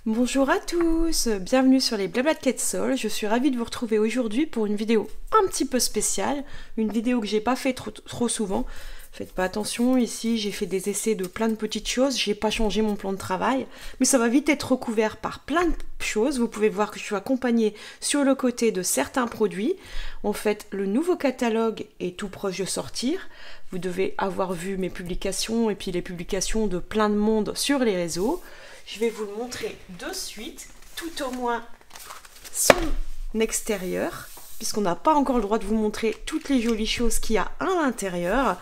Bonjour à tous, bienvenue sur les Blabla de Quetzal. Je suis ravie de vous retrouver aujourd'hui pour une vidéo un petit peu spéciale, une vidéo que j'ai pas fait trop souvent. Faites pas attention, ici j'ai fait des essais de plein de petites choses, j'ai pas changé mon plan de travail, mais ça va vite être recouvert par plein de choses. Vous pouvez voir que je suis accompagnée sur le côté de certains produits. En fait, le nouveau catalogue est tout proche de sortir. Vous devez avoir vu mes publications et puis les publications de plein de monde sur les réseaux. Je vais vous le montrer de suite, tout au moins son extérieur, puisqu'on n'a pas encore le droit de vous montrer toutes les jolies choses qu'il y a à l'intérieur.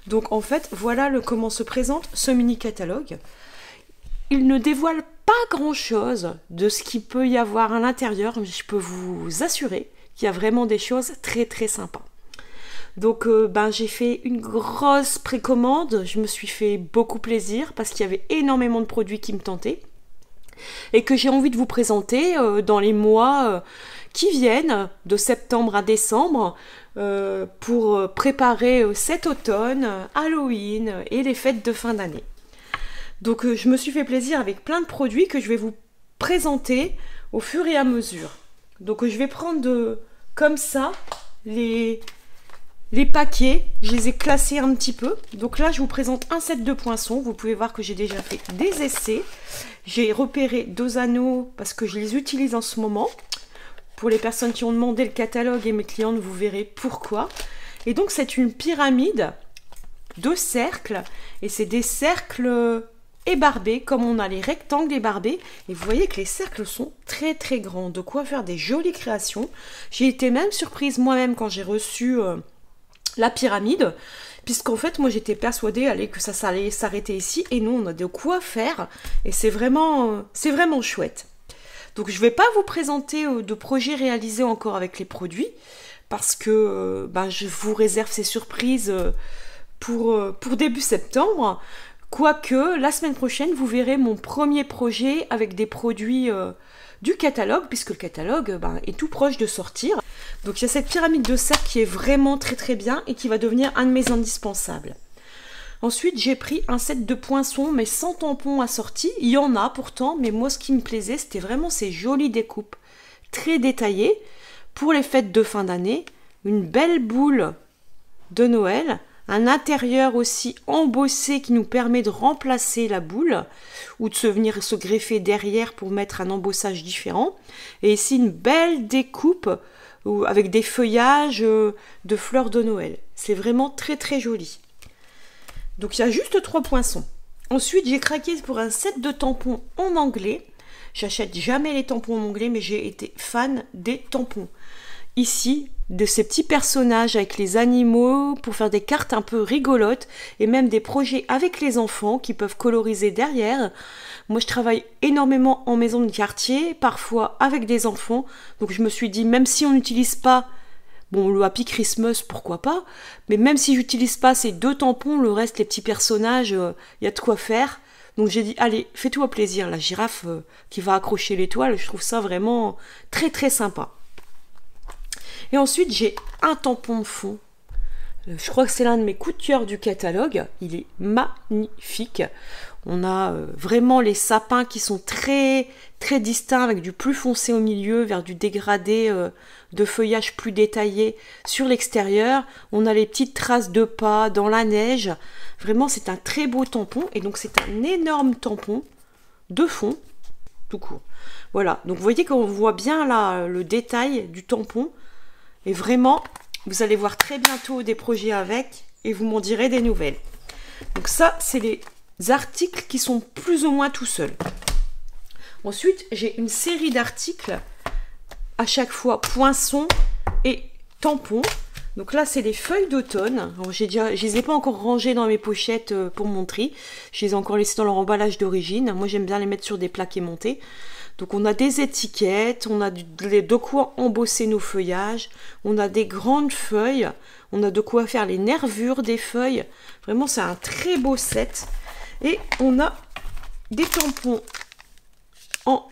Donc en fait, voilà comment se présente ce mini catalogue. Il ne dévoile pas grand chose de ce qu'il peut y avoir à l'intérieur, mais je peux vous assurer qu'il y a vraiment des choses très très sympas. Donc j'ai fait une grosse précommande, je me suis fait beaucoup plaisir parce qu'il y avait énormément de produits qui me tentaient et que j'ai envie de vous présenter dans les mois qui viennent, de septembre à décembre, pour préparer cet automne, Halloween et les fêtes de fin d'année. Donc je me suis fait plaisir avec plein de produits que je vais vous présenter au fur et à mesure. Donc je vais prendre comme ça les paquets, je les ai classés un petit peu. Donc là, je vous présente un set de poinçons. Vous pouvez voir que j'ai déjà fait des essais. J'ai repéré 2 anneaux parce que je les utilise en ce moment. Pour les personnes qui ont demandé le catalogue et mes clientes, vous verrez pourquoi. Et donc, c'est une pyramide de cercles. Et c'est des cercles ébarbés, comme on a les rectangles ébarbés. Et vous voyez que les cercles sont très très grands. De quoi faire des jolies créations. J'ai été même surprise moi-même quand j'ai reçu la pyramide, puisqu'en fait moi j'étais persuadée que ça allait s'arrêter ici, et nous on a de quoi faire, et c'est vraiment chouette. Donc je vais pas vous présenter de projets réalisés encore avec les produits, parce que je vous réserve ces surprises pour début septembre, quoique la semaine prochaine vous verrez mon premier projet avec des produits du catalogue, puisque le catalogue est tout proche de sortir. Donc il y a cette pyramide de cercle qui est vraiment très très bien et qui va devenir un de mes indispensables. Ensuite, j'ai pris un set de poinçons, mais sans tampons assortis. Il y en a pourtant, mais moi ce qui me plaisait, c'était vraiment ces jolies découpes très détaillées pour les fêtes de fin d'année. Une belle boule de Noël, un intérieur aussi embossé qui nous permet de remplacer la boule ou de venir se greffer derrière pour mettre un embossage différent. Et ici, une belle découpe avec des feuillages de fleurs de Noël. C'est vraiment très très joli. Donc il y a juste 3 poinçons. Ensuite, j'ai craqué pour un set de tampons en anglais. J'achète jamais les tampons en anglais, mais j'ai été fan des tampons. Ici, de ces petits personnages avec les animaux pour faire des cartes un peu rigolotes et même des projets avec les enfants qui peuvent coloriser derrière. Moi, je travaille énormément en maison de quartier, parfois avec des enfants. Donc, je me suis dit, même si on n'utilise pas, bon, le Happy Christmas, pourquoi pas, mais même si j'utilise pas ces 2 tampons, le reste, les petits personnages, y a de quoi faire. Donc, j'ai dit, allez, fais-toi plaisir, la girafe qui va accrocher l'étoile, je trouve ça vraiment très, très sympa. Et ensuite, j'ai un tampon de fond. Je crois que c'est l'un de mes coups de cœur du catalogue. Il est magnifique. On a vraiment les sapins qui sont très, très distincts avec du plus foncé au milieu vers du dégradé de feuillage plus détaillé sur l'extérieur. On a les petites traces de pas dans la neige. Vraiment, c'est un très beau tampon. Et donc, c'est un énorme tampon de fond, tout court. Voilà. Donc, vous voyez qu'on voit bien là le détail du tampon. Et vraiment, vous allez voir très bientôt des projets avec et vous m'en direz des nouvelles. Donc ça, c'est les articles qui sont plus ou moins tout seuls. Ensuite, j'ai une série d'articles, à chaque fois poinçons et tampons. Donc là, c'est les feuilles d'automne. Je ne les ai pas encore rangées dans mes pochettes pour mon tri. Je les ai encore laissées dans leur emballage d'origine. Moi, j'aime bien les mettre sur des plaques aimantées. Donc on a des étiquettes, on a de quoi embosser nos feuillages, on a des grandes feuilles, on a de quoi faire les nervures des feuilles. Vraiment, c'est un très beau set. Et on a des tampons en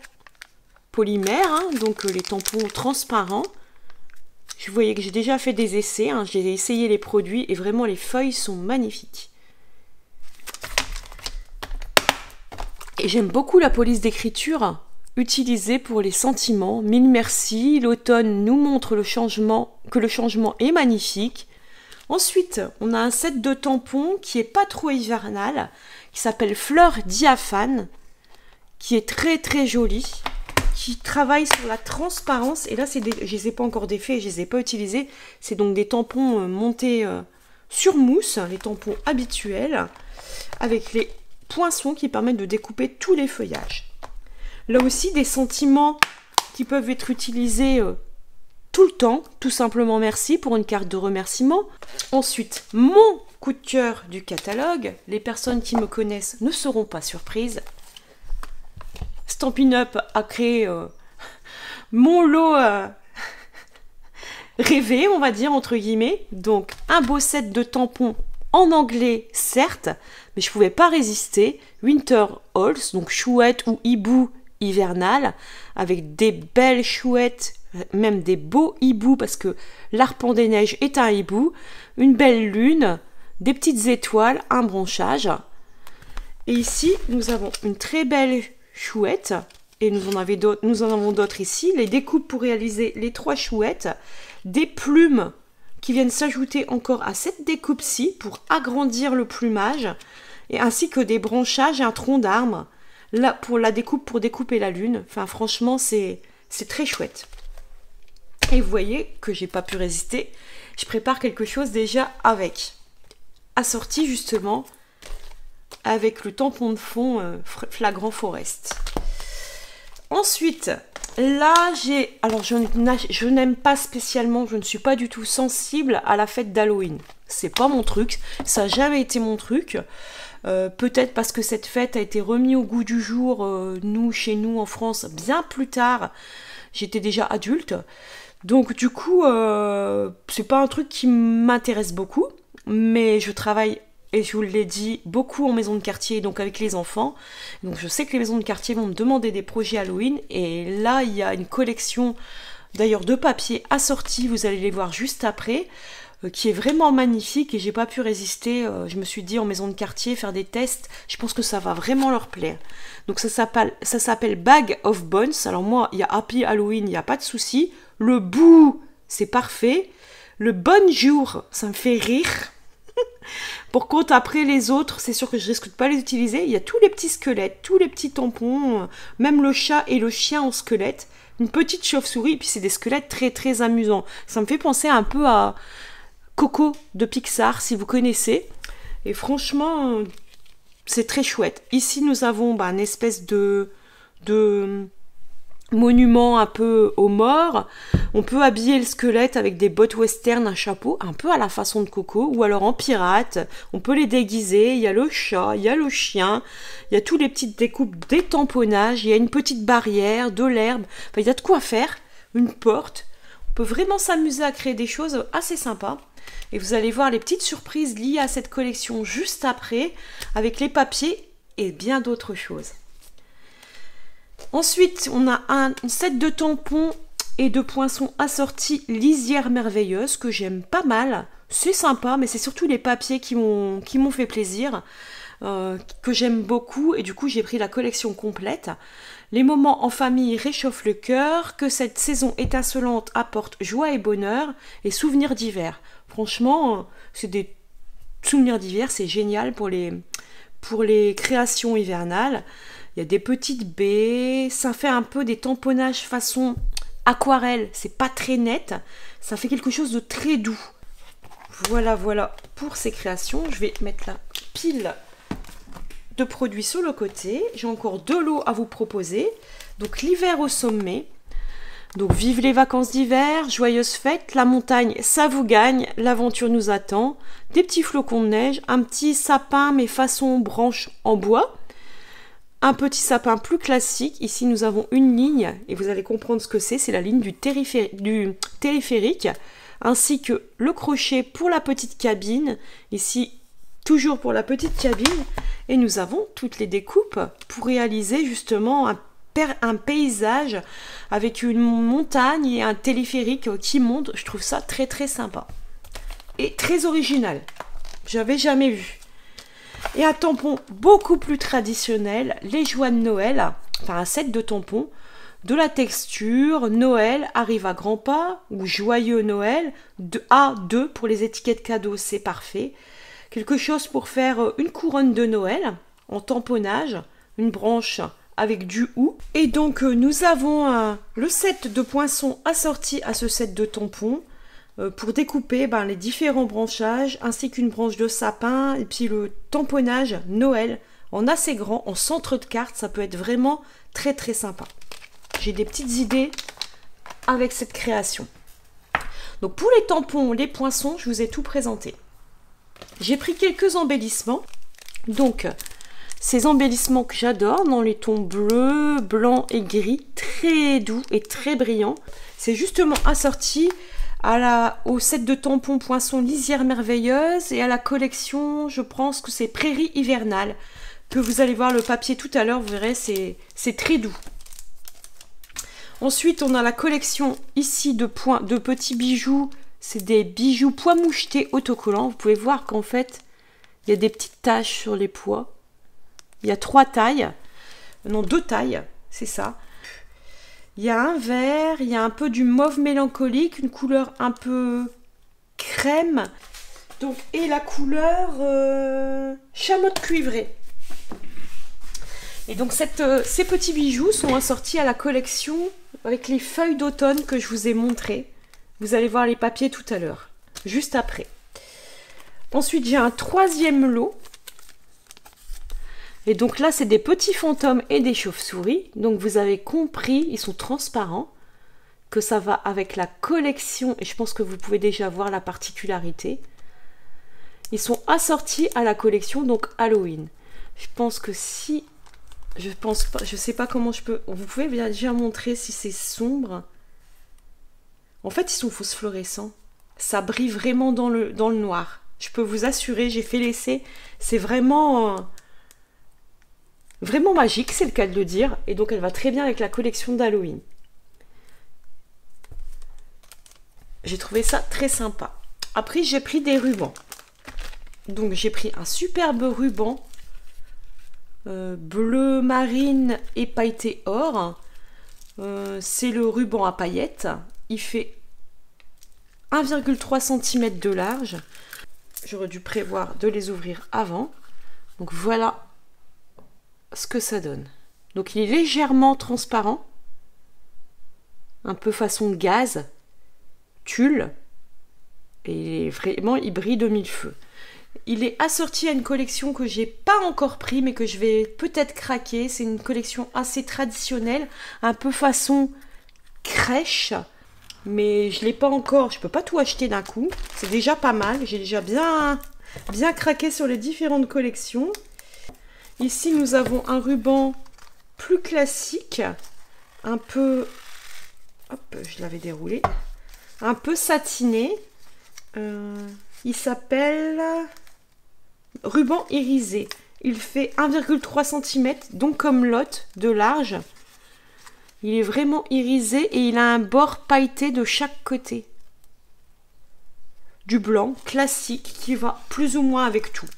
polymère, donc les tampons transparents. Vous voyez que j'ai déjà fait des essais, j'ai essayé les produits et vraiment les feuilles sont magnifiques. Et j'aime beaucoup la police d'écriture utilisé pour les sentiments. Mille merci. L'automne nous montre que le changement est magnifique. Ensuite, on a un set de tampons qui est pas trop hivernal, qui s'appelle Fleur Diaphane, qui est très très joli, qui travaille sur la transparence. Et là, je les ai pas encore défaits, je les ai pas utilisés. C'est donc des tampons montés sur mousse, les tampons habituels, avec les poinçons qui permettent de découper tous les feuillages. Là aussi, des sentiments qui peuvent être utilisés tout le temps. Tout simplement merci pour une carte de remerciement. Ensuite, mon coup de cœur du catalogue. Les personnes qui me connaissent ne seront pas surprises. Stampin' Up a créé mon lot rêvé, on va dire, entre guillemets. Donc, un beau set de tampons en anglais, certes, mais je ne pouvais pas résister. Winter Halls, donc chouette ou hibou hivernal, avec des belles chouettes, même des beaux hiboux, parce que l'arpent des neiges est un hibou, une belle lune, des petites étoiles, un branchage. Et ici, nous avons une très belle chouette, et nous en avons d'autres ici, les découpes pour réaliser les 3 chouettes, des plumes qui viennent s'ajouter encore à cette découpe-ci pour agrandir le plumage, et ainsi que des branchages et un tronc d'arbre, là pour la découpe, pour découper la lune. Enfin, franchement, c'est très chouette. Et vous voyez que j'ai pas pu résister, je prépare quelque chose déjà avec, assorti justement avec le tampon de fond Flagrant Forest. Ensuite, là alors je n'aime pas spécialement, je ne suis pas du tout sensible à la fête d'Halloween. C'est pas mon truc, ça n'a jamais été mon truc. Peut-être parce que cette fête a été remise au goût du jour, chez nous en France, bien plus tard. J'étais déjà adulte. Donc du coup, c'est pas un truc qui m'intéresse beaucoup. Mais je travaille, et je vous l'ai dit, beaucoup en maison de quartier, donc avec les enfants. Donc je sais que les maisons de quartier vont me demander des projets Halloween. Et là, il y a une collection, d'ailleurs, de papier assortis, vous allez les voir juste après, qui est vraiment magnifique, et j'ai pas pu résister. Je me suis dit, en maison de quartier, faire des tests, je pense que ça va vraiment leur plaire. Donc ça s'appelle Bag of Bones. Alors moi, il y a Happy Halloween, il n'y a pas de souci. Le bout, c'est parfait. Le bonjour, ça me fait rire. Par contre, après les autres, c'est sûr que je risque de pas les utiliser. Il y a tous les petits squelettes, tous les petits tampons, même le chat et le chien en squelette. Une petite chauve-souris, et puis c'est des squelettes très très amusants. Ça me fait penser un peu à Coco de Pixar, si vous connaissez. Et franchement, c'est très chouette. Ici, nous avons une espèce de monument un peu aux morts. On peut habiller le squelette avec des bottes western, un chapeau, un peu à la façon de Coco, ou alors en pirate. On peut les déguiser. Il y a le chat, il y a le chien, il y a tous les petites découpes, des tamponnages, il y a une petite barrière, de l'herbe. Enfin, il y a de quoi faire. Une porte. On peut vraiment s'amuser à créer des choses assez sympas. Et vous allez voir les petites surprises liées à cette collection juste après, avec les papiers et bien d'autres choses. Ensuite, on a un set de tampons et de poinçons assortis Lisière Merveilleuse, que j'aime pas mal. C'est sympa, mais c'est surtout les papiers qui m'ont fait plaisir, que j'aime beaucoup, et du coup j'ai pris la collection complète. Les moments en famille réchauffent le cœur, que cette saison étincelante apporte joie et bonheur, et souvenirs d'hiver. Franchement, c'est des souvenirs d'hiver, c'est génial pour les créations hivernales. Il y a des petites baies, ça fait un peu des tamponnages façon aquarelle, c'est pas très net, ça fait quelque chose de très doux. Voilà pour ces créations. Je vais mettre la pile de produits sur le côté. J'ai encore 2 lots à vous proposer. Donc l'hiver au sommet. Donc vive les vacances d'hiver, joyeuses fêtes, la montagne ça vous gagne, l'aventure nous attend, des petits flocons de neige, un petit sapin mais façon branche en bois, un petit sapin plus classique. Ici nous avons une ligne et vous allez comprendre ce que c'est la ligne du téléphérique, ainsi que le crochet pour la petite cabine, ici toujours pour la petite cabine, et nous avons toutes les découpes pour réaliser justement un paysage avec une montagne et un téléphérique qui monte. Je trouve ça très très sympa et très original, j'avais jamais vu. Et un tampon beaucoup plus traditionnel, les joies de Noël, enfin un set de tampons de la texture, Noël arrive à grands pas, ou joyeux Noël, A2 pour les étiquettes cadeaux, c'est parfait. Quelque chose pour faire une couronne de Noël en tamponnage, une branche avec du hou. Et donc nous avons le set de poinçons assorti à ce set de tampons pour découper les différents branchages, ainsi qu'une branche de sapin, et puis le tamponnage Noël en assez grand, en centre de carte, ça peut être vraiment très très sympa. J'ai des petites idées avec cette création. Donc pour les tampons, les poinçons, je vous ai tout présenté. J'ai pris quelques embellissements. Donc ces embellissements que j'adore dans les tons bleu, blanc et gris, très doux et très brillants. C'est justement assorti au set de tampons poinçons lisière merveilleuse et à la collection, je pense que c'est Prairie hivernale, que vous allez voir le papier tout à l'heure, vous verrez, c'est très doux. Ensuite, on a la collection ici de petits bijoux. C'est des bijoux pois mouchetés autocollants. Vous pouvez voir qu'en fait, il y a des petites taches sur les pois. Il y a 3 tailles. Non, 2 tailles, c'est ça. Il y a un vert, il y a un peu du mauve mélancolique, une couleur un peu crème. Donc, et la couleur chamotte cuivrée. Et donc ces petits bijoux sont assortis à la collection avec les feuilles d'automne que je vous ai montrées. Vous allez voir les papiers tout à l'heure, juste après. Ensuite, j'ai un 3e lot. Et donc là, c'est des petits fantômes et des chauves-souris. Donc vous avez compris, ils sont transparents, que ça va avec la collection. Et je pense que vous pouvez déjà voir la particularité. Ils sont assortis à la collection, donc Halloween. Je pense que si... Je pense pas, je sais pas comment je peux... Vous pouvez déjà montrer si c'est sombre. En fait, ils sont phosphorescents. Ça brille vraiment dans le noir. Je peux vous assurer, j'ai fait l'essai. C'est vraiment... vraiment magique, c'est le cas de le dire. Et donc, elle va très bien avec la collection d'Halloween. J'ai trouvé ça très sympa. Après, j'ai pris des rubans. Donc, j'ai pris un superbe ruban bleu marine et pailleté or. C'est le ruban à paillettes. Il fait 1,3 cm de large. J'aurais dû prévoir de les ouvrir avant. Donc voilà ce que ça donne. Donc il est légèrement transparent, un peu façon gaz, tulle, et il brille de mille feux. Il est assorti à une collection que j'ai pas encore pris, mais que je vais peut-être craquer. C'est une collection assez traditionnelle, un peu façon crèche, mais je l'ai pas encore. Je peux pas tout acheter d'un coup. C'est déjà pas mal. J'ai déjà bien craqué sur les différentes collections. Ici, nous avons un ruban plus classique, un peu... Hop, je l'avais déroulé. Un peu satiné. Il s'appelle ruban irisé. Il fait 1,3 cm, donc comme l'autre, de large. Il est vraiment irisé et il a un bord pailleté de chaque côté. Du blanc classique qui va plus ou moins avec tout.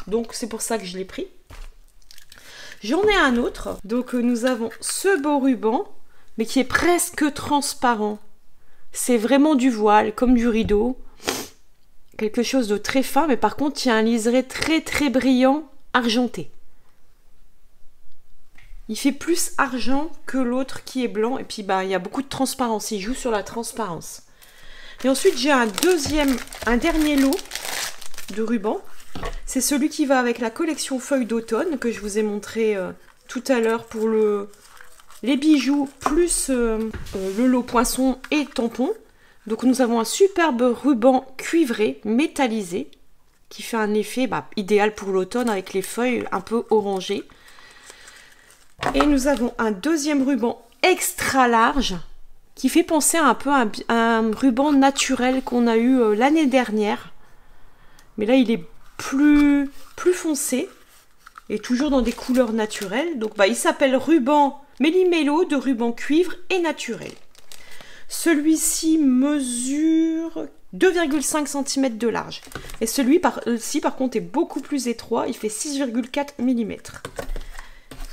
Donc c'est pour ça que je l'ai pris. J'en ai un autre. Donc nous avons ce beau ruban, mais qui est presque transparent. C'est vraiment du voile, comme du rideau. Quelque chose de très fin, mais par contre, il y a un liseré très très brillant, argenté. Il fait plus argent que l'autre qui est blanc. Et puis, il y a beaucoup de transparence. Il joue sur la transparence. Et ensuite, j'ai un dernier lot de rubans. C'est celui qui va avec la collection feuilles d'automne que je vous ai montré tout à l'heure pour les bijoux, plus le lot poinçon et tampon. Donc nous avons un superbe ruban cuivré, métallisé, qui fait un effet idéal pour l'automne avec les feuilles un peu orangées. Et nous avons un deuxième ruban extra large, qui fait penser un peu à un ruban naturel qu'on a eu l'année dernière. Mais là, il est plus foncé, et toujours dans des couleurs naturelles. Donc il s'appelle ruban méli-mélo de ruban cuivre et naturel. Celui-ci mesure 2,5 cm de large. Et celui-ci, par contre, est beaucoup plus étroit. Il fait 6,4 mm.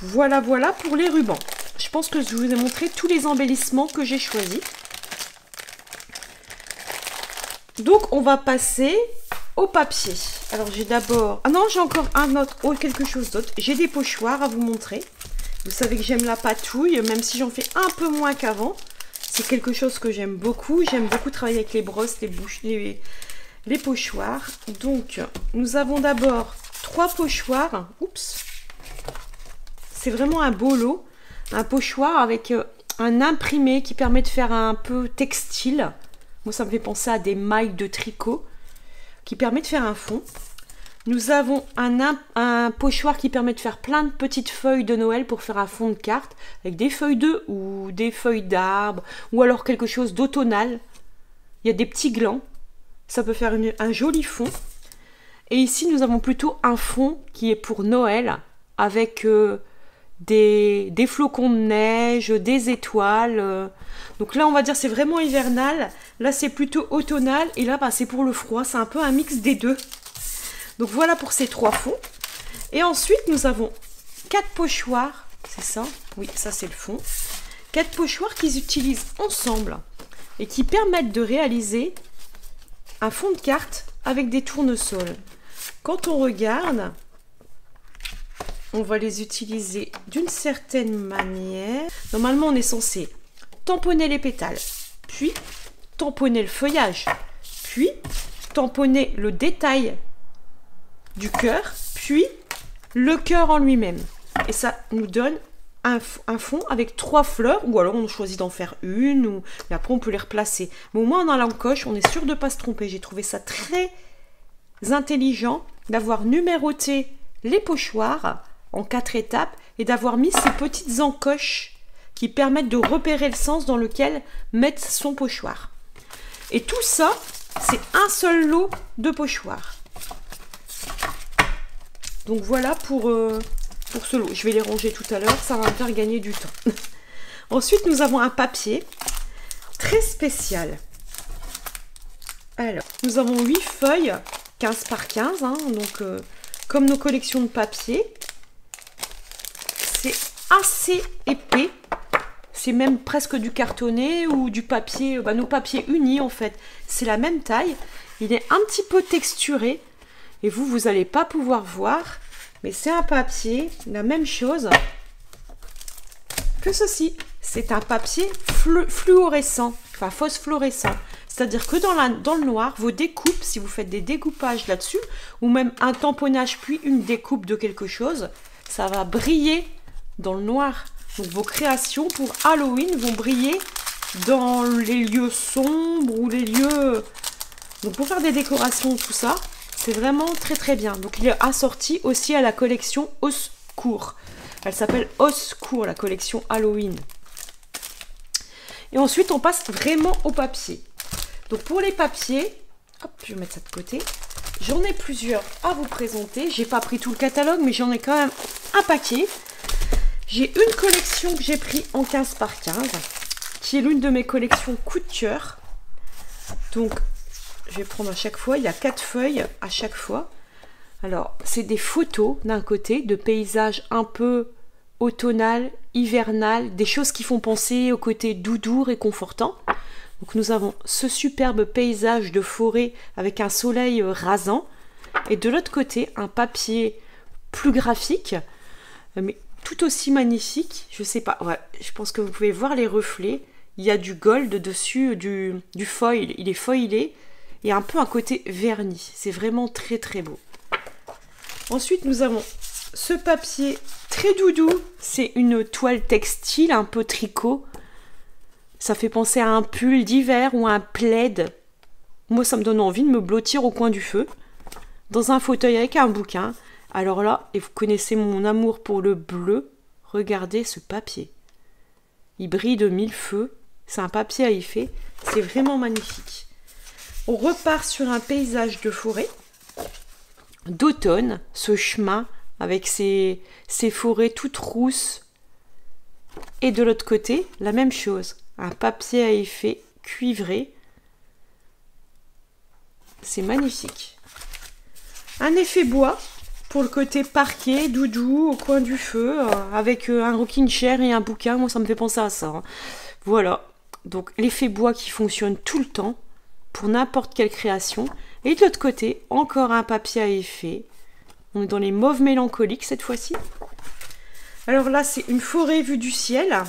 Voilà pour les rubans. je pense que je vous ai montré tous les embellissements que j'ai choisis. Donc, on va passer au papier. Alors, j'ai d'abord... Ah non, j'ai encore un autre, quelque chose d'autre. J'ai des pochoirs à vous montrer. Vous savez que j'aime la patouille, même si j'en fais un peu moins qu'avant. C'est quelque chose que j'aime beaucoup. J'aime beaucoup travailler avec les brosses, les pochoirs. Donc, nous avons d'abord 3 pochoirs. Oups. C'est vraiment un beau lot. Un pochoir avec un imprimé qui permet de faire un peu textile. Moi, ça me fait penser à des mailles de tricot qui permet de faire un fond. Nous avons un pochoir qui permet de faire plein de petites feuilles de Noël pour faire un fond de carte avec des feuilles d'œufs ou des feuilles d'arbres ou alors quelque chose d'automnal. Il y a des petits glands. Ça peut faire un joli fond. Et ici, nous avons plutôt un fond qui est pour Noël avec des flocons de neige, des étoiles. Donc là, on va dire c'est vraiment hivernal. Là, c'est plutôt automnal. Et là, bah, c'est pour le froid. C'est un peu un mix des deux. Donc voilà pour ces 3 fonds. Et ensuite, nous avons 4 pochoirs. C'est ça? Oui, ça c'est le fond. 4 pochoirs qu'ils utilisent ensemble et qui permettent de réaliser un fond de carte avec des tournesols. Quand on regarde... On va les utiliser d'une certaine manière. Normalement, on est censé tamponner les pétales, puis tamponner le feuillage, puis tamponner le détail du cœur, puis le cœur en lui-même. Et ça nous donne un fond avec 3 fleurs, ou alors on choisit d'en faire une, et après on peut les replacer. Mais au moins dans l'encoche, on est sûr de ne pas se tromper. J'ai trouvé ça très intelligent d'avoir numéroté les pochoirs en 4 étapes et d'avoir mis ces petites encoches qui permettent de repérer le sens dans lequel mettre son pochoir. Et tout ça, c'est un seul lot de pochoirs. Donc voilà pour ce lot. Je vais les ranger tout à l'heure, ça va me faire gagner du temps. Ensuite, nous avons un papier très spécial. Alors, nous avons 8 feuilles, 15 par 15, hein, donc comme nos collections de papier. C'est assez épais, c'est même presque du cartonné ou du papier, nos papiers unis en fait. C'est la même taille, il est un petit peu texturé et vous n'allez pas pouvoir voir, mais c'est un papier, la même chose que ceci. C'est un papier fluorescent, enfin phosphorescent. C'est-à-dire que dans le noir, vos découpes, si vous faites des découpages là-dessus, ou même un tamponnage puis une découpe de quelque chose, ça va briller dans le noir. Donc vos créations pour Halloween vont briller dans les lieux sombres ou les lieux... Donc pour faire des décorations, tout ça, c'est vraiment très très bien. Donc il est assorti aussi à la collection Au Secours. Elle s'appelle Au Secours, la collection Halloween. Et ensuite on passe vraiment au papier. Donc pour les papiers, hop, je vais mettre ça de côté. J'en ai plusieurs à vous présenter. J'ai pas pris tout le catalogue, mais j'en ai quand même un paquet. J'ai une collection que j'ai pris en 15 par 15, qui est l'une de mes collections coup de cœur. Donc, je vais prendre à chaque fois. Il y a 4 feuilles à chaque fois. Alors, c'est des photos d'un côté, de paysages un peu automnal, hivernal, des choses qui font penser au côté doudou réconfortant. Donc, nous avons ce superbe paysage de forêt avec un soleil rasant. Et de l'autre côté, un papier plus graphique, mais tout aussi magnifique. Je sais pas, ouais, je pense que vous pouvez voir les reflets. Il y a du gold dessus, du foil. Il est foilé et un peu un côté verni. C'est vraiment très très beau. Ensuite, nous avons ce papier très doudou. C'est une toile textile, un peu tricot. Ça fait penser à un pull d'hiver ou un plaid. Moi, ça me donne envie de me blottir au coin du feu, dans un fauteuil avec un bouquin. Alors là, et vous connaissez mon amour pour le bleu, regardez ce papier. Il brille de 1000 feux. C'est un papier à effet. C'est vraiment magnifique. On repart sur un paysage de forêt, d'automne, ce chemin avec ces forêts toutes rousses. Et de l'autre côté, la même chose. Un papier à effet cuivré. C'est magnifique. Un effet bois. pour le côté parquet, doudou, au coin du feu, avec un rocking chair et un bouquin. Moi, ça me fait penser à ça. Hein. Voilà. Donc, l'effet bois qui fonctionne tout le temps pour n'importe quelle création. Et de l'autre côté, encore un papier à effet. On est dans les mauves mélancoliques cette fois-ci. Alors là, c'est une forêt vue du ciel.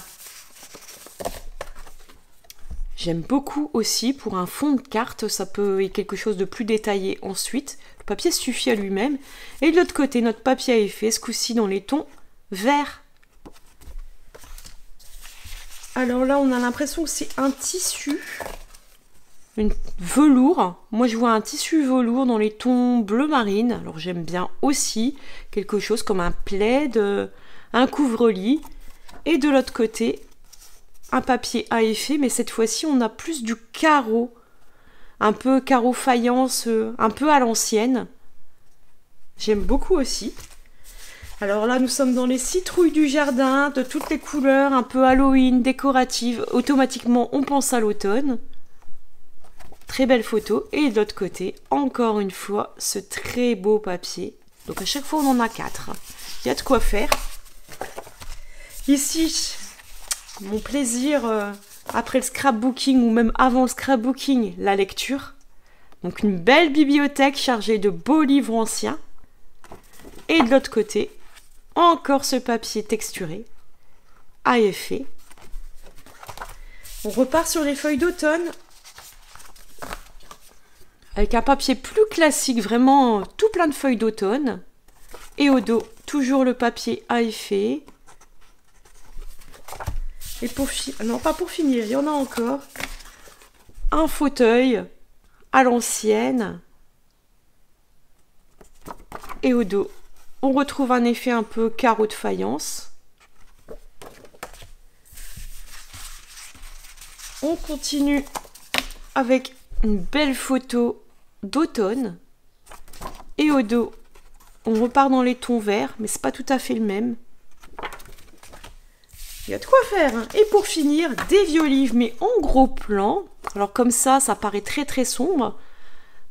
J'aime beaucoup aussi pour un fond de carte, ça peut être quelque chose de plus détaillé ensuite. Le papier suffit à lui-même. Et de l'autre côté, notre papier à effet, ce coup-ci dans les tons verts. Alors là, on a l'impression que c'est un tissu, une velours. Moi, je vois un tissu velours dans les tons bleu marine. Alors j'aime bien aussi quelque chose comme un plaid, un couvre-lit. Et de l'autre côté, un papier à effet, mais cette fois-ci, on a plus du carreau. Un peu carreau faïence, un peu à l'ancienne. J'aime beaucoup aussi. Alors là, nous sommes dans les citrouilles du jardin, de toutes les couleurs, un peu Halloween, décoratives. Automatiquement, on pense à l'automne. Très belle photo. Et de l'autre côté, encore une fois, ce très beau papier. Donc à chaque fois, on en a 4. Il y a de quoi faire. Ici, mon plaisir après le scrapbooking ou même avant le scrapbooking, la lecture. Donc une belle bibliothèque chargée de beaux livres anciens. Et de l'autre côté, encore ce papier texturé à effet. On repart sur les feuilles d'automne avec un papier plus classique, vraiment tout plein de feuilles d'automne. Et au dos, toujours le papier à effet. Et pour non, pas pour finir, il y en a encore. Un fauteuil à l'ancienne. Et au dos, on retrouve un effet un peu carreau de faïence. On continue avec une belle photo d'automne. Et au dos, on repart dans les tons verts, mais c'est pas tout à fait le même. Il y a de quoi faire. Hein. Et pour finir, des vieux livres, mais en gros plan. Alors comme ça paraît très très sombre.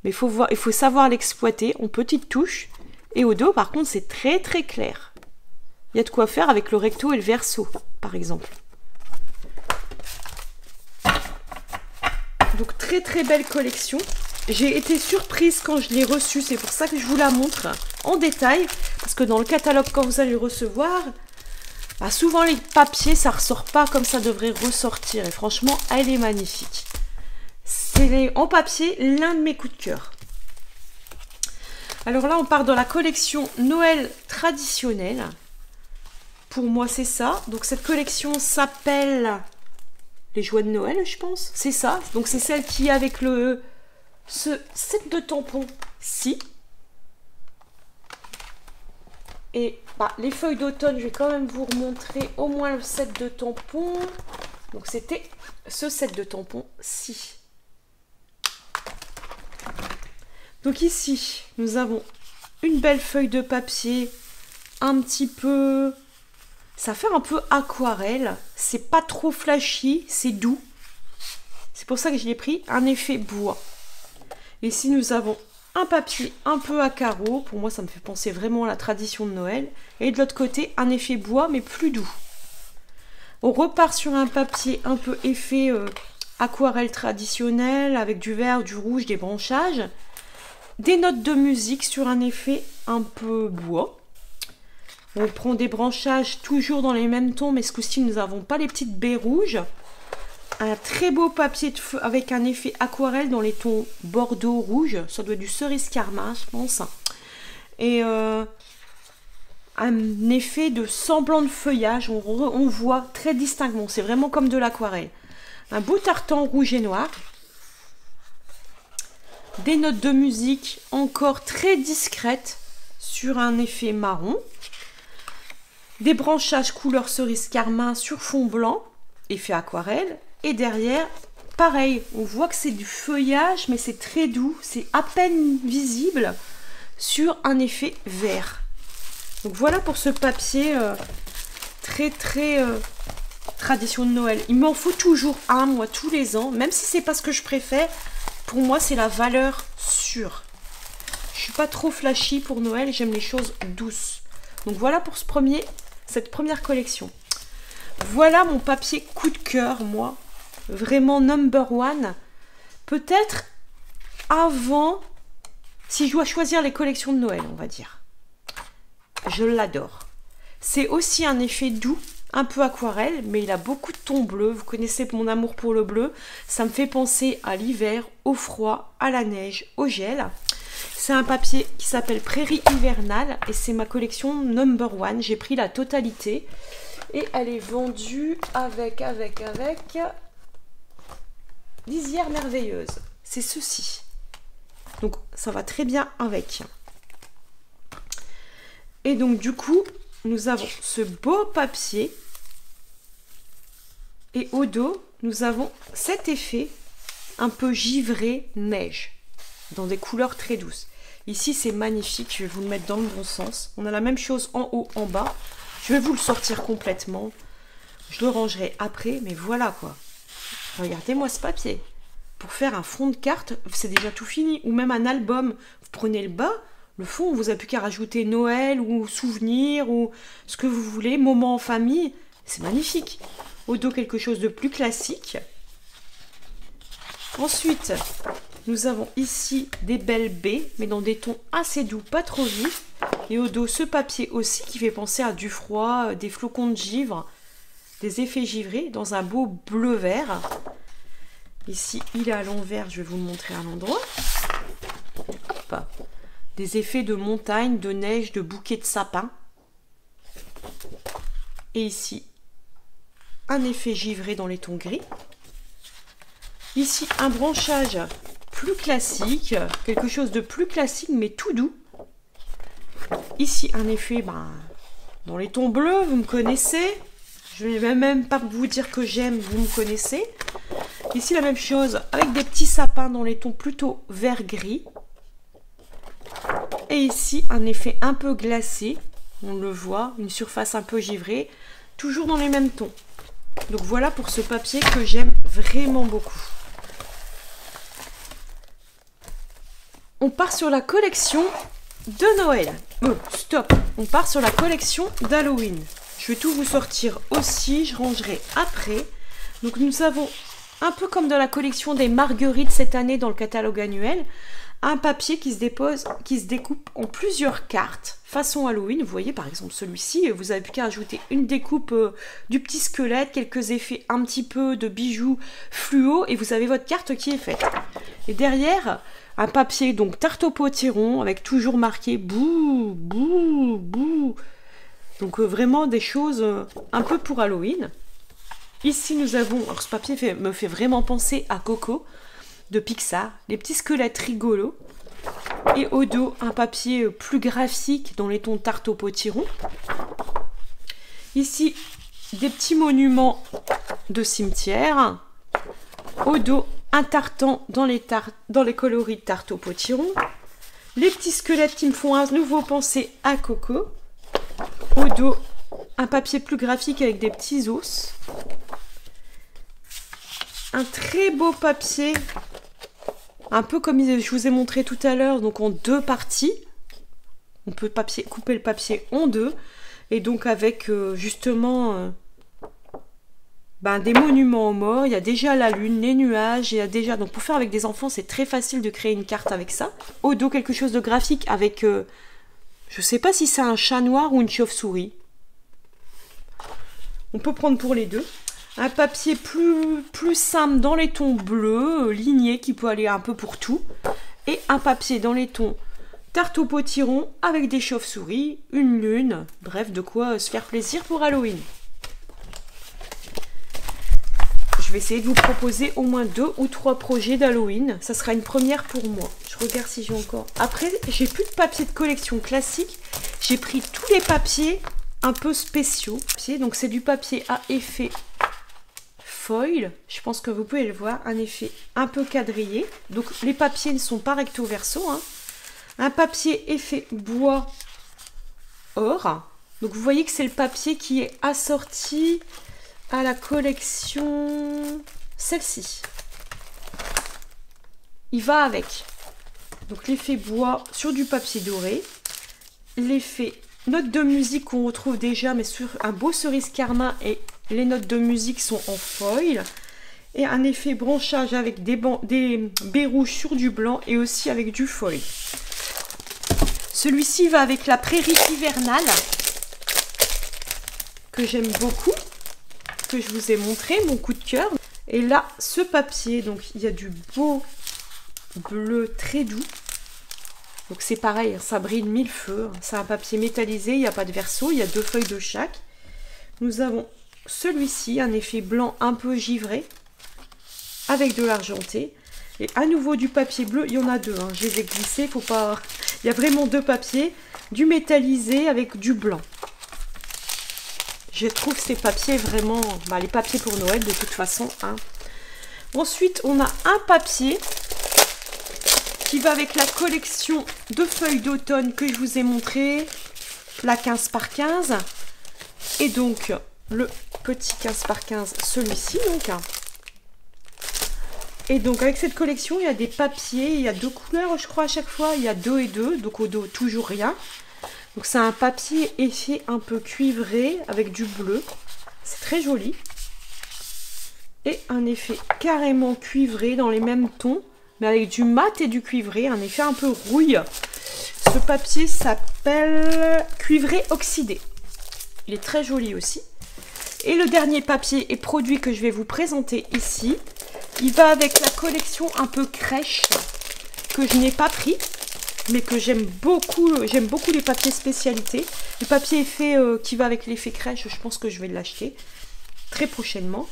Mais il faut savoir l'exploiter en petites touches. Et au dos, par contre, c'est très très clair. Il y a de quoi faire avec le recto et le verso, par exemple. Donc très très belle collection. J'ai été surprise quand je l'ai reçue. C'est pour ça que je vous la montre en détail. Parce que dans le catalogue, quand vous allez le recevoir... Bah souvent les papiers ça ressort pas comme ça devrait ressortir et franchement elle est magnifique. C'est en papier l'un de mes coups de cœur. Alors là on part dans la collection Noël traditionnelle. Pour moi c'est ça. Donc cette collection s'appelle les joies de Noël je pense. C'est ça. Donc c'est celle qui est avec ce set de tampons-ci. Et les feuilles d'automne, je vais quand même vous remontrer au moins le set de tampons. Donc c'était ce set de tampons-ci. Donc ici, nous avons une belle feuille de papier, un petit peu... Ça fait un peu aquarelle, c'est pas trop flashy, c'est doux. C'est pour ça que je l'ai pris, un effet bois. Ici, nous avons un papier un peu à carreaux, pour moi ça me fait penser vraiment à la tradition de Noël. Et de l'autre côté, un effet bois mais plus doux. On repart sur un papier un peu effet aquarelle traditionnelle, avec du vert, du rouge, des branchages. Des notes de musique sur un effet un peu bois. On prend des branchages toujours dans les mêmes tons, mais ce coup-ci nous n'avons pas les petites baies rouges. Un très beau papier de feu avec un effet aquarelle dans les tons bordeaux rouge. Ça doit être du cerise carmin, je pense. Et un effet de semblant de feuillage. On voit très distinctement. C'est vraiment comme de l'aquarelle. Un beau tartan rouge et noir. Des notes de musique encore très discrètes sur un effet marron. Des branchages couleur cerise carmin sur fond blanc. Effet aquarelle. Et derrière, pareil, on voit que c'est du feuillage, mais c'est très doux. C'est à peine visible sur un effet vert. Donc voilà pour ce papier très tradition de Noël. Il m'en faut toujours un, moi, tous les ans. Même si c'est pas ce que je préfère, pour moi, c'est la valeur sûre. Je suis pas trop flashy pour Noël, j'aime les choses douces. Donc voilà pour cette première collection. Voilà mon papier coup de cœur, moi. Vraiment number one. Peut-être avant, si je dois choisir les collections de Noël, on va dire. Je l'adore. C'est aussi un effet doux, un peu aquarelle, mais il a beaucoup de tons bleus. Vous connaissez mon amour pour le bleu. Ça me fait penser à l'hiver, au froid, à la neige, au gel. C'est un papier qui s'appelle Prairie hivernale et c'est ma collection number one. J'ai pris la totalité et elle est vendue avec lisière merveilleuse. C'est ceci. Donc ça va très bien avec. Et donc du coup, nous avons ce beau papier. Et au dos, nous avons cet effet un peu givré neige. Dans des couleurs très douces. Ici, c'est magnifique. Je vais vous le mettre dans le bon sens. On a la même chose en haut, en bas. Je vais vous le sortir complètement. Je le rangerai après, mais voilà quoi. Regardez-moi ce papier. Pour faire un fond de carte, c'est déjà tout fini. Ou même un album. Vous prenez le bas, le fond, vous n'avez plus qu'à rajouter Noël ou souvenirs ou ce que vous voulez, moment en famille. C'est magnifique. Au dos, quelque chose de plus classique. Ensuite, nous avons ici des belles baies, mais dans des tons assez doux, pas trop vifs. Et au dos, ce papier aussi qui fait penser à du froid, des flocons de givre, des effets givrés dans un beau bleu-vert. Ici, il est à l'envers, je vais vous le montrer à l'endroit. Des effets de montagne, de neige, de bouquets de sapin. Et ici, un effet givré dans les tons gris. Ici, un branchage plus classique, quelque chose de plus classique mais tout doux. Ici, un effet dans les tons bleus, vous me connaissez. Je ne vais même pas vous dire que j'aime, vous me connaissez. Ici, la même chose avec des petits sapins dans les tons plutôt vert-gris. Et ici, un effet un peu glacé, on le voit, une surface un peu givrée, toujours dans les mêmes tons. Donc voilà pour ce papier que j'aime vraiment beaucoup. On part sur la collection de Noël. Stop. On part sur la collection d'Halloween. Je vais tout vous sortir aussi. Je rangerai après. Donc nous avons, un peu comme dans la collection des marguerites cette année dans le catalogue annuel, un papier qui se découpe en plusieurs cartes façon Halloween. Vous voyez par exemple celui-ci, vous avez plus qu'à ajouter une découpe du petit squelette, quelques effets un petit peu de bijoux fluo et vous avez votre carte qui est faite. Et derrière, un papier donc tarte au potiron avec toujours marqué bouh, bouh, bouh. Donc vraiment des choses un peu pour Halloween. Ici nous avons, alors ce papier me fait vraiment penser à Coco de Pixar, les petits squelettes rigolos. Et au dos, un papier plus graphique dans les tons tarte au potiron. Ici, des petits monuments de cimetière. Au dos, un tartan dans les coloris de tarte au potiron. Les petits squelettes qui me font à nouveau penser à Coco. Au dos, un papier plus graphique avec des petits os. Un très beau papier, un peu comme je vous ai montré tout à l'heure, donc en deux parties. On peut couper le papier en deux. Et donc avec justement des monuments aux morts. Il y a déjà la lune, les nuages. Il y a déjà, donc pour faire avec des enfants, c'est très facile de créer une carte avec ça. Au dos, quelque chose de graphique avec, je ne sais pas si c'est un chat noir ou une chauve-souris. On peut prendre pour les deux. Un papier plus simple dans les tons bleus, ligné, qui peut aller un peu pour tout. Et un papier dans les tons tarte au potiron avec des chauves-souris, une lune. Bref, de quoi se faire plaisir pour Halloween. Je vais essayer de vous proposer au moins 2 ou 3 projets d'Halloween. Ça sera une première pour moi. Je regarde si j'ai encore... Après, j'ai plus de papier de collection classique. J'ai pris tous les papiers un peu spéciaux. Donc c'est du papier à effet foil, je pense que vous pouvez le voir, un effet un peu quadrillé. Donc les papiers ne sont pas recto verso. Un papier effet bois or. Donc vous voyez que c'est le papier qui est assorti à la collection, celle-ci. Il va avec. Donc l'effet bois sur du papier doré. L'effet notes de musique qu'on retrouve déjà, mais sur un beau cerise carmin, et les notes de musique sont en foil. Et un effet branchage avec des baies rouges sur du blanc et aussi avec du foil. Celui-ci va avec la prairie hivernale, que j'aime beaucoup, que je vous ai montré, mon coup de cœur. Et là, ce papier, donc il y a du beau bleu très doux. Donc c'est pareil, ça brille mille feux. C'est un papier métallisé, il n'y a pas de verso, il y a 2 feuilles de chaque. Nous avons celui-ci, un effet blanc un peu givré, avec de l'argenté. Et à nouveau du papier bleu, il y en a 2. Hein. Je les ai glissés, faut pas... Il y a vraiment 2 papiers, du métallisé avec du blanc. Je trouve ces papiers vraiment... les papiers pour Noël de toute façon. Hein. Ensuite, on a un papier qui va avec la collection de feuilles d'automne que je vous ai montré, la 15 par 15. Et donc, le petit 15 par 15, celui-ci. Et donc, avec cette collection, il y a des papiers, il y a 2 couleurs, je crois, à chaque fois. Il y a 2 et 2, donc au dos, toujours rien. Donc, c'est un papier effet un peu cuivré avec du bleu. C'est très joli. Et un effet carrément cuivré dans les mêmes tons, mais avec du mat et du cuivré, un effet un peu rouille. Ce papier s'appelle cuivré oxydé. Il est très joli aussi. Et le dernier papier et produit que je vais vous présenter ici, il va avec la collection un peu crèche, que je n'ai pas pris, mais que j'aime beaucoup. J'aime beaucoup les papiers spécialité. Le papier effet qui va avec l'effet crèche, je pense que je vais l'acheter très prochainement.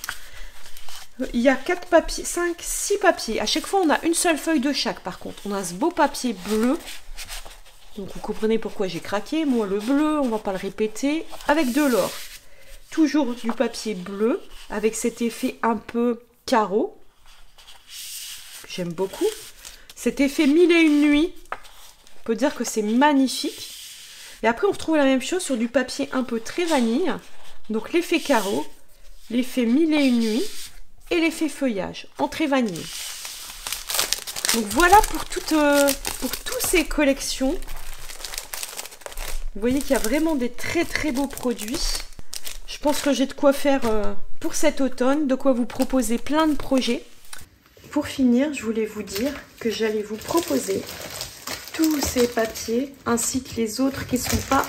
Il y a 4 papiers, 5, 6 papiers. À chaque fois, on a une seule feuille de chaque. Par contre, on a ce beau papier bleu. Donc, vous comprenez pourquoi j'ai craqué. Moi, le bleu, on ne va pas le répéter. Avec de l'or. Toujours du papier bleu. Avec cet effet un peu carreau. J'aime beaucoup. Cet effet 1001 nuits. On peut dire que c'est magnifique. Et après, on retrouve la même chose sur du papier un peu très vanille. Donc, l'effet carreau. L'effet 1001 nuits. Et l'effet feuillage en très vanille. Donc voilà pour toutes ces collections. Vous voyez qu'il y a vraiment des très très beaux produits. Je pense que j'ai de quoi faire pour cet automne, de quoi vous proposer plein de projets. Pour finir, je voulais vous dire que j'allais vous proposer tous ces papiers ainsi que les autres qui sont pas,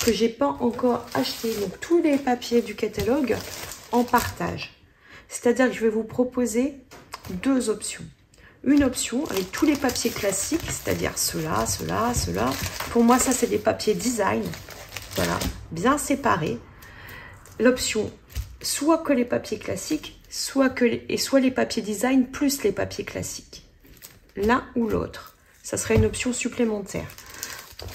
que j'ai pas encore achetés. Donc tous les papiers du catalogue en partage. C'est-à-dire que je vais vous proposer 2 options. Une option avec tous les papiers classiques, c'est-à-dire ceux-là, ceux-là, ceux-là. Pour moi, ça, c'est des papiers design. Voilà, bien séparés. L'option, soit que les papiers classiques, soit les papiers design plus les papiers classiques. L'un ou l'autre. Ça serait une option supplémentaire.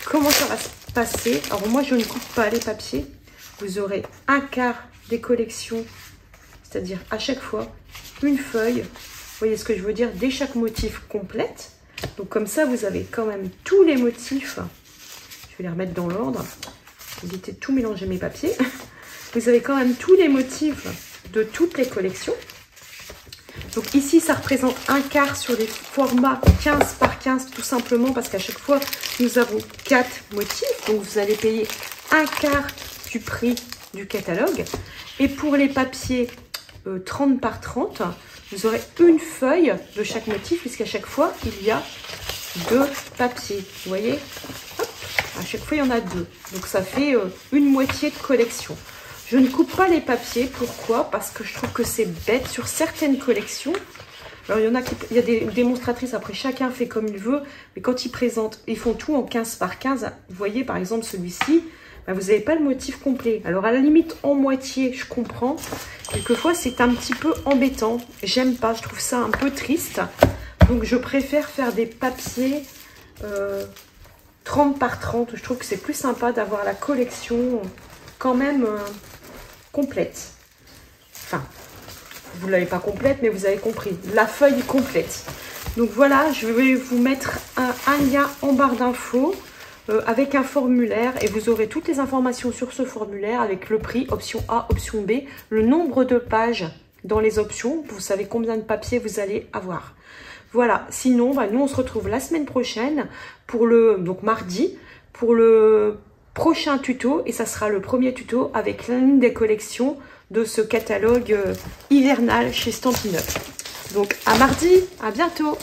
Comment ça va se passer? Alors moi, je ne coupe pas les papiers. Vous aurez un quart des collections. C'est-à-dire à chaque fois, une feuille, vous voyez ce que je veux dire, dès chaque motif complète. Donc comme ça, vous avez quand même tous les motifs. Je vais les remettre dans l'ordre. Éviter de tout mélanger mes papiers. Vous avez quand même tous les motifs de toutes les collections. Donc ici, ça représente un quart sur les formats 15 par 15, tout simplement parce qu'à chaque fois, nous avons 4 motifs. Donc vous allez payer un quart du prix du catalogue. Et pour les papiers 30 par 30, vous aurez une feuille de chaque motif, puisqu'à chaque fois, il y a 2 papiers. Vous voyez? Hop, à chaque fois, il y en a 2. Donc, ça fait une moitié de collection. Je ne coupe pas les papiers. Pourquoi? Parce que je trouve que c'est bête sur certaines collections. Alors, il y a des démonstratrices. Après, chacun fait comme il veut. Mais quand ils présentent, ils font tout en 15 par 15. Vous voyez, par exemple, celui-ci. Vous n'avez pas le motif complet. Alors, à la limite, en moitié, je comprends. Quelquefois, c'est un petit peu embêtant. J'aime pas. Je trouve ça un peu triste. Donc, je préfère faire des papiers 30 par 30. Je trouve que c'est plus sympa d'avoir la collection quand même complète. Enfin, vous ne l'avez pas complète, mais vous avez compris. La feuille est complète. Donc, voilà. Je vais vous mettre un lien en barre d'infos. Avec un formulaire et vous aurez toutes les informations sur ce formulaire avec le prix, option A, option B, le nombre de pages dans les options, vous savez combien de papiers vous allez avoir. Voilà, sinon, bah, nous, on se retrouve la semaine prochaine, donc mardi, pour le prochain tuto. Et ça sera le premier tuto avec l'une des collections de ce catalogue hivernal chez Stampin' Up. Donc, à mardi, à bientôt!